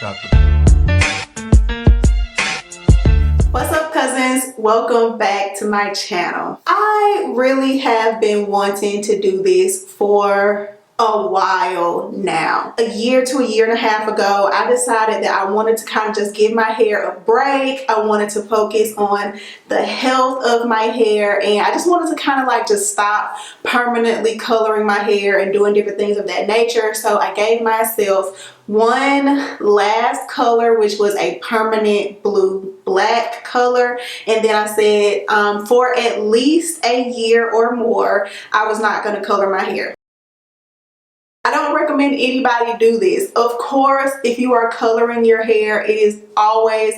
What's up, cousins? Welcome back to my channel. I really have been wanting to do this for a while now. A year to a year and a half ago, I decided that I wanted to kind of just give my hair a break. I wanted to focus on the health of my hair, and I just wanted to kind of like just stop permanently coloring my hair and doing different things of that nature. So I gave myself one last color, which was a permanent blue black color, and then I said for at least a year or more I was not going to color my hair. I don't recommend anybody do this. Of course, if you are coloring your hair, it is always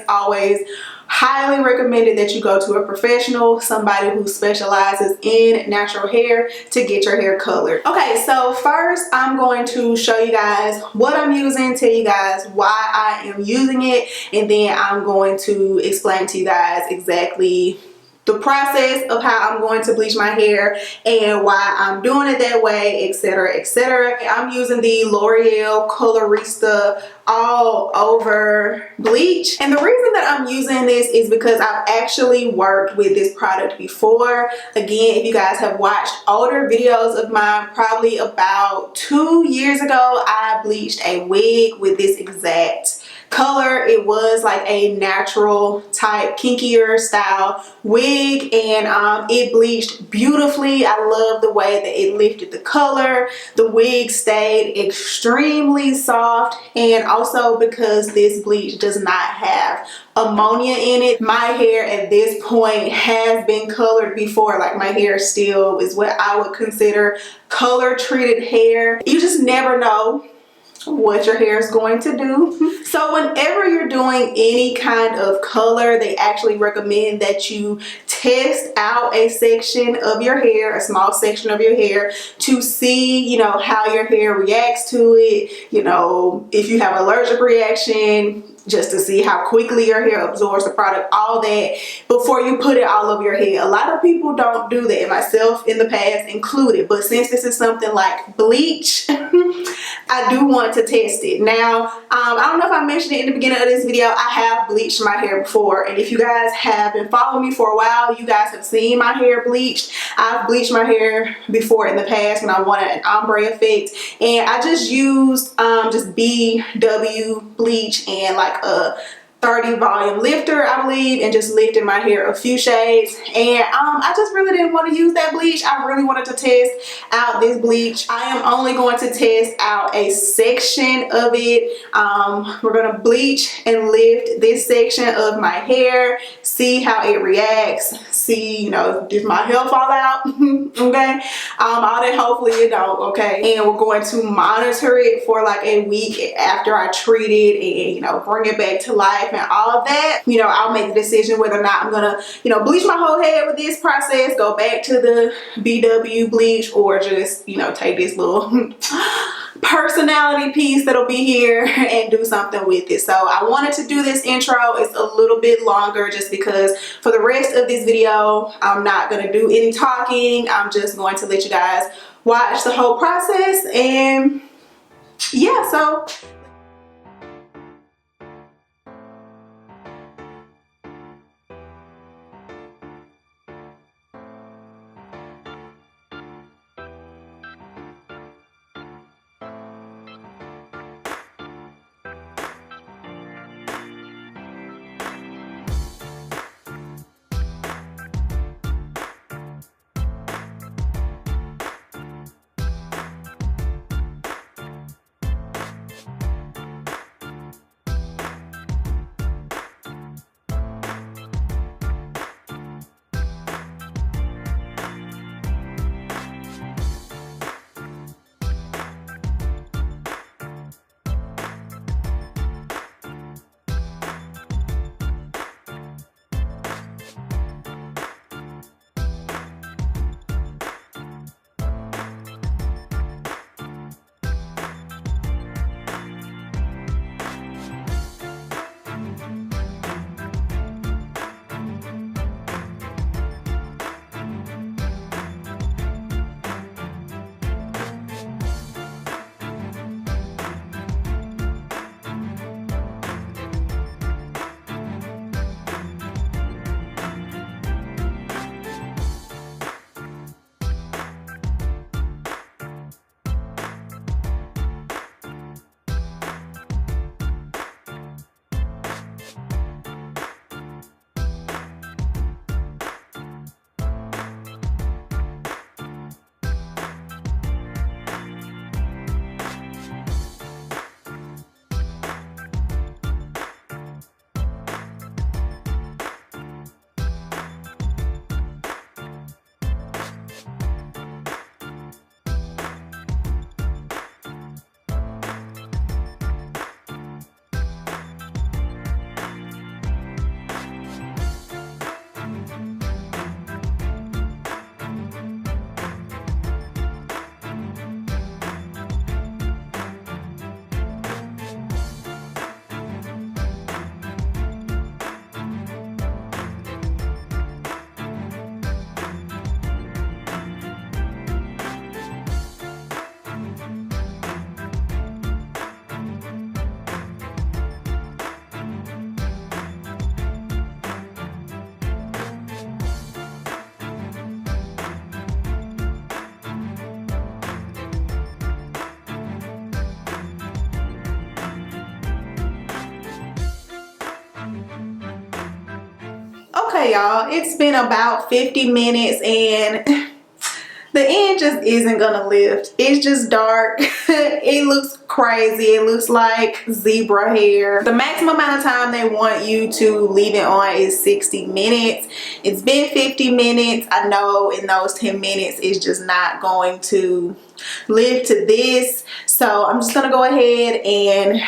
highly recommended that you go to a professional, somebody who specializes in natural hair, to get your hair colored. Okay, so first I'm going to show you guys what I'm using, tell you guys why I am using it, and then I'm going to explain to you guys exactly the process of how I'm going to bleach my hair and why I'm doing it that way, etc, etc. I'm using the L'Oreal Colorista all over bleach, and the reason that I'm using this is because I've actually worked with this product before. Again, if you guys have watched older videos of mine, probably about 2 years ago, I bleached a wig with this exact color. It was like a natural type kinkier style wig, and it bleached beautifully. I love the way that it lifted the color. The wig stayed extremely soft, and also because this bleach does not have ammonia in it, my hair at this point has been colored before. Like, my hair still is what I would consider color treated hair. You just never know what your hair is going to do. So whenever you're doing any kind of color, they actually recommend that you test out a section of your hair, a small section of your hair, to see, you know, how your hair reacts to it. You know, if you have allergic reaction, just to see how quickly your hair absorbs the product, all that, before you put it all over your head. A lot of people don't do that, myself in the past included, but since this is something like bleach, I do want to test it. Now, I don't know if I mentioned it in the beginning of this video, I have bleached my hair before, and if you guys have been following me for a while, you guys have seen my hair bleached. I've bleached my hair before in the past when I wanted an ombre effect, and I just used just BW bleach and like a 30 volume lifter, I believe, and just lifted my hair a few shades. And I just really didn't want to use that bleach. I really wanted to test out this bleach. I am only going to test out a section of it. We're going to bleach and lift this section of my hair, see how it reacts, see, you know, if my hair fall out, okay? All that, hopefully it don't, okay? And we're going to monitor it for like a week after I treat it, and, you know, bring it back to life and all of that. You know, I'll make the decision whether or not I'm gonna, you know, bleach my whole head with this process, go back to the BW bleach, or just, you know, take this little personality piece that'll be here and do something with it. So I wanted to do this intro. It's a little bit longer just because for the rest of this video, I'm not gonna do any talking. I'm just going to let you guys watch the whole process, and yeah, so Okay, y'all, it's been about 50 minutes and the end just isn't gonna lift. It's just dark. It looks crazy. It looks like zebra hair. The maximum amount of time they want you to leave it on is 60 minutes. It's been 50 minutes. I know in those 10 minutes it's just not going to live to this. So I'm just gonna go ahead and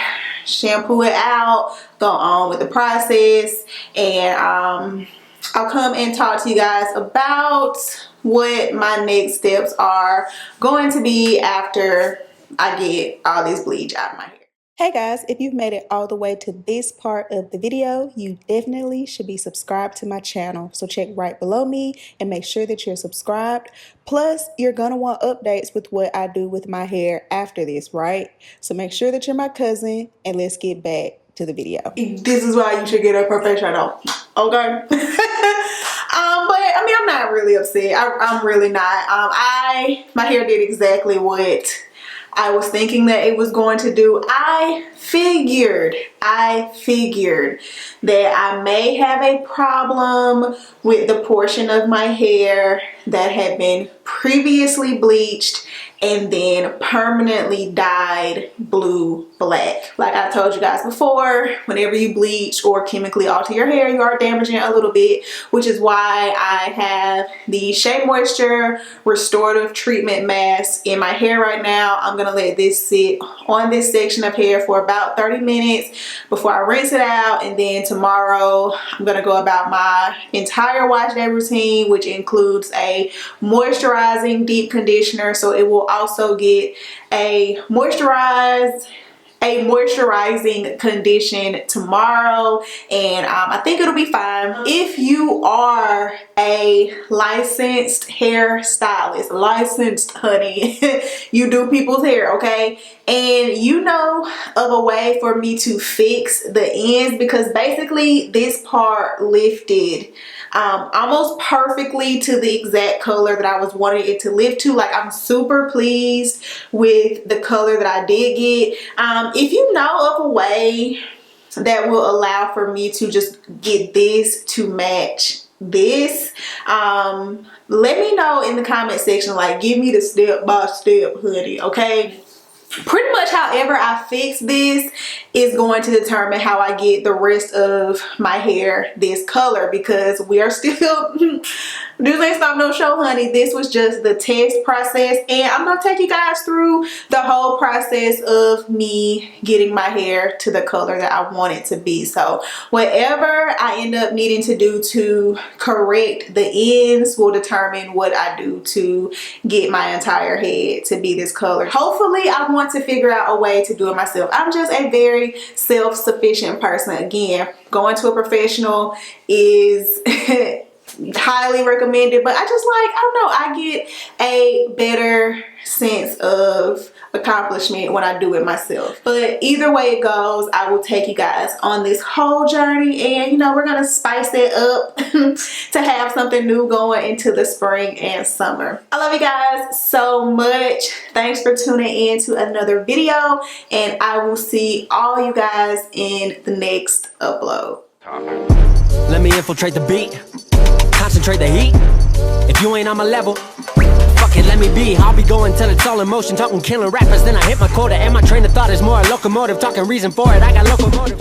shampoo it out, go on with the process, and I'll come and talk to you guys about what my next steps are going to be after I get all this bleach out of my hair. Hey guys, if you've made it all the way to this part of the video, you definitely should be subscribed to my channel. So check right below me and make sure that you're subscribed. Plus, you're gonna want updates with what I do with my hair after this, right? So make sure that you're my cousin and let's get back to the video. This is why you should get a professional, okay? But I mean, I'm not really upset. I'm really not. My hair did exactly what I was thinking that it was going to do. I figured that I may have a problem with the portion of my hair that had been previously bleached and then permanently dyed blue black. Like I told you guys before, whenever you bleach or chemically alter your hair, you are damaging it a little bit, which is why I have the Shea Moisture Restorative Treatment Mask in my hair right now. I'm gonna let this sit on this section of hair for about 30 minutes before I rinse it out, and then tomorrow I'm gonna go about my entire wash day routine, which includes a moisturizing deep conditioner, so it will also get a moisturizing condition tomorrow, and I think it'll be fine. If you are a licensed hairstylist, licensed honey, you do people's hair, okay, and you know of a way for me to fix the ends, because basically this part lifted almost perfectly to the exact color that I was wanting it to lift to. Like, I'm super pleased with the color that I did get. If you know of a way that will allow for me to just get this to match this, let me know in the comment section. Like, give me the step-by-step, honey, okay? Pretty much however I fix this is going to determine how I get the rest of my hair this color, because we are still this ain't stop no show, honey. This was just the test process, and I'm gonna take you guys through the whole process of me getting my hair to the color that I want it to be. So whatever I end up needing to do to correct the ends will determine what I do to get my entire head to be this color. Hopefully I want to figure out a way to do it myself. I'm just a very self-sufficient person. Again, going to a professional is highly recommended, but I just, like, I don't know, I get a better sense of accomplishment when I do it myself. But either way it goes, I will take you guys on this whole journey, and you know, we're gonna spice it up to have something new going into the spring and summer. I love you guys so much. Thanks for tuning in to another video, and I will see all you guys in the next upload. Let me infiltrate the beat, concentrate the heat. If you ain't on my level, fuck it, let me be. I'll be going till it's all in motion, talking killer rappers. Then I hit my quota, and my train of thought is more a locomotive, talking reason for it. I got locomotive.